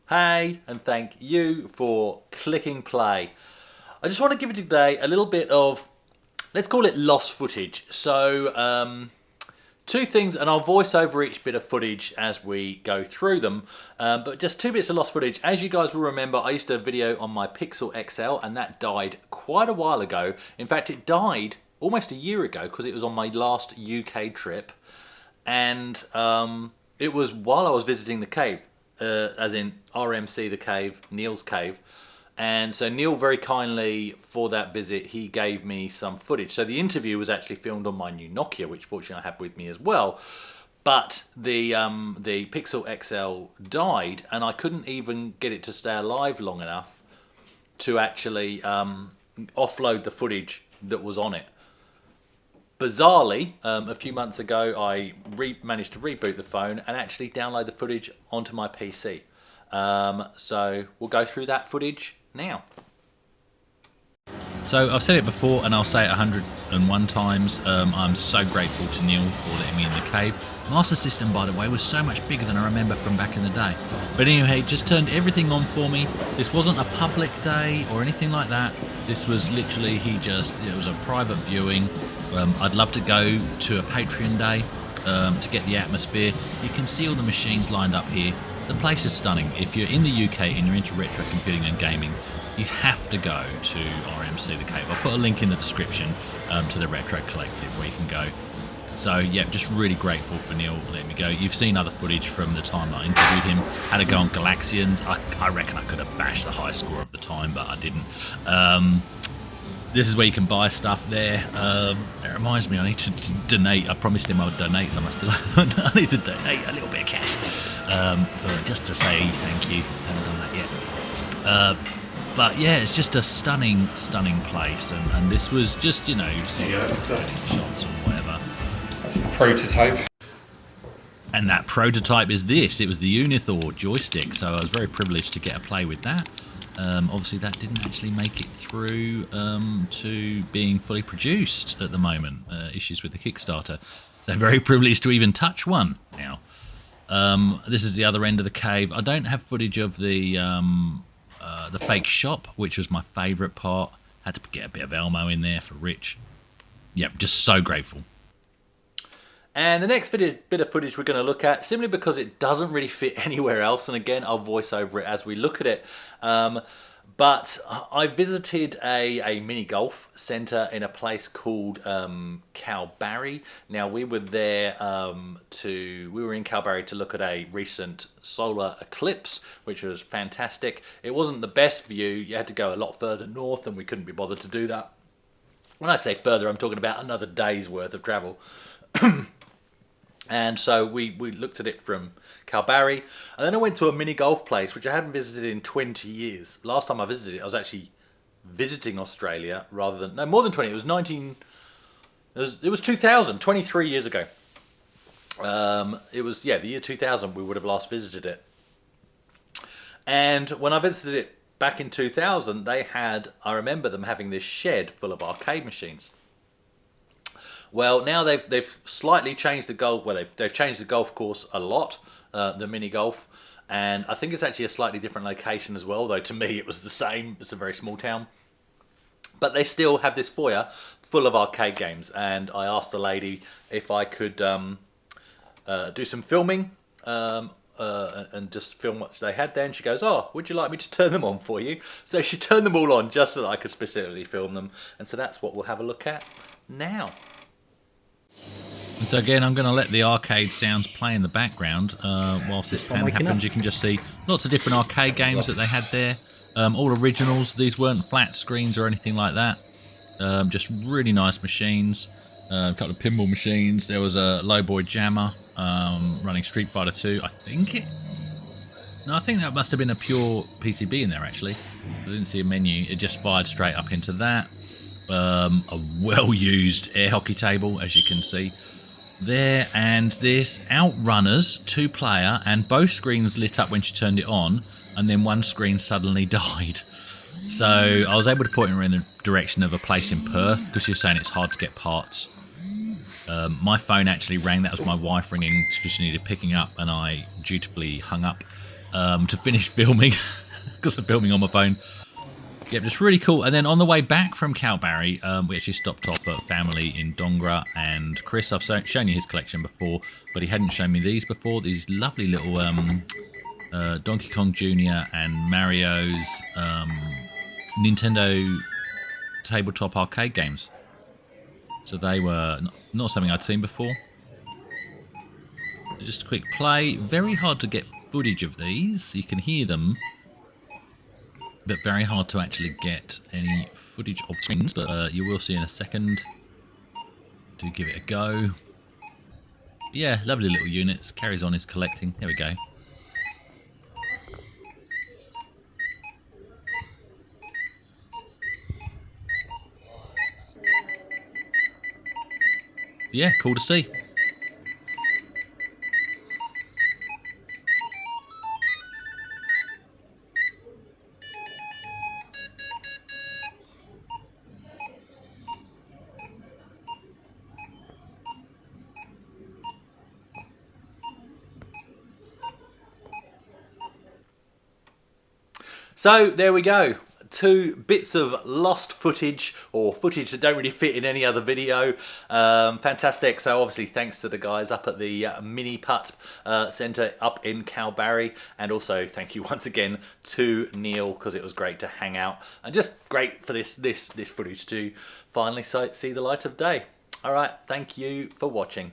Hey, and thank you for clicking play. I just want to give you today a little bit of, let's call it lost footage. So, two things, and I'll voice over each bit of footage as we go through them. But just two bits of lost footage. As you guys will remember, I used to video on my Pixel XL, and that died quite a while ago. In fact, it died almost a year ago because it was on my last UK trip. And it was while I was visiting the cave. As in RMC the cave, Neil's cave. And so Neil very kindly, for that visit, he gave me some footage. So the interview was actually filmed on my new Nokia, which fortunately I have with me as well. But the Pixel XL died, and I couldn't even get it to stay alive long enough to actually offload the footage that was on it. Bizarrely, a few months ago, I managed to reboot the phone and actually download the footage onto my PC. So we'll go through that footage now. So I've said it before and I'll say it 101 times. I'm so grateful to Neil for letting me in the cave. Master System, by the way, was so much bigger than I remember from back in the day. But anyway, he just turned everything on for me. This wasn't a public day or anything like that. This was literally, it was a private viewing. I'd love to go to a Patreon day to get the atmosphere. You can see all the machines lined up here. The place is stunning. If you're in the UK and you're into retro computing and gaming, you have to go to RMC The Cave. I'll put a link in the description to the Retro Collective where you can go. So yeah, just really grateful for Neil letting me go. You've seen other footage from the time I interviewed him. Had to go on Galaxians. I reckon I could have bashed the high score of the time, but I didn't. This is where you can buy stuff there. It reminds me, I need to donate. I promised him I would donate some. I need to donate a little bit of cash just to say thank you. Haven't done that yet. But yeah, it's just a stunning place. And this was just, you see shots and whatever. That's the prototype. And that prototype is this. It was the Unithor joystick. So I was very privileged to get a play with that. Obviously that didn't actually make it through to being fully produced at the moment. Issues with the Kickstarter. So very privileged to even touch one now. This is the other end of the cave. I don't have footage of the fake shop, which was my favourite part. Had to get a bit of Elmo in there for Rich. Yep, just so grateful. And the next bit of footage we're going to look at, simply because it doesn't really fit anywhere else, and again, I'll voice over it as we look at it. But I visited a mini golf centre in a place called Kalbarri. Now, we were there we were in Kalbarri to look at a recent solar eclipse, which was fantastic. It wasn't the best view. You had to go a lot further north, and we couldn't be bothered to do that. When I say further, I'm talking about another day's worth of travel. And so we looked at it from Kalbarri, and then I went to a mini golf place which I hadn't visited in 20 years. Last time I visited it, I was actually visiting Australia rather than, no, more than 20. It was 2000, 23 years ago. It was, the year 2000 we would have last visited it. And when I visited it back in 2000, I remember them having this shed full of arcade machines. Well, now they've slightly changed the golf. Well, they've changed the golf course a lot, the mini golf, and I think it's actually a slightly different location as well. Though to me, it was the same. It's a very small town, but they still have this foyer full of arcade games. And I asked the lady if I could do some filming and just film what they had there. And she goes, "Oh, would you like me to turn them on for you?" So she turned them all on just so that I could specifically film them. And so that's what we'll have a look at now. And so again, I'm going to let the arcade sounds play in the background whilst this pan happens. You can just see lots of different arcade games that they had there. All originals. These weren't flat screens or anything like that. Just really nice machines. A couple of pinball machines. There was a Lowboy Jammer running Street Fighter 2. I think that must have been a pure PCB in there, actually. I didn't see a menu. It just fired straight up into that. A well-used air hockey table, as you can see there, and this Outrunners 2-player, and both screens lit up when she turned it on, and then one screen suddenly died. So I was able to point her in the direction of a place in Perth, because she was saying it's hard to get parts. My phone actually rang. That was my wife ringing because she needed picking up, and I dutifully hung up. to finish filming because I'm filming on my phone. Yeah, just really cool. And then on the way back from Kalbarri, we actually stopped off at family in Dongra, and Chris, I've shown you his collection before, but he hadn't shown me these before. These lovely little Donkey Kong Jr. and Mario's Nintendo tabletop arcade games. So they were not something I'd seen before. Just a quick play. Very hard to get footage of these. You can hear them, but very hard to actually get any footage of screens, but you will see in a second. Do give it a go. Yeah, lovely little units. Carries on his collecting. There we go. Yeah, cool to see. So there we go. 2 bits of lost footage, or footage that don't really fit in any other video. Fantastic. So obviously thanks to the guys up at the Mini Putt Centre up in Kalbarri, and also thank you once again to Neil, because it was great to hang out and just great for this footage to finally see the light of day. All right, thank you for watching.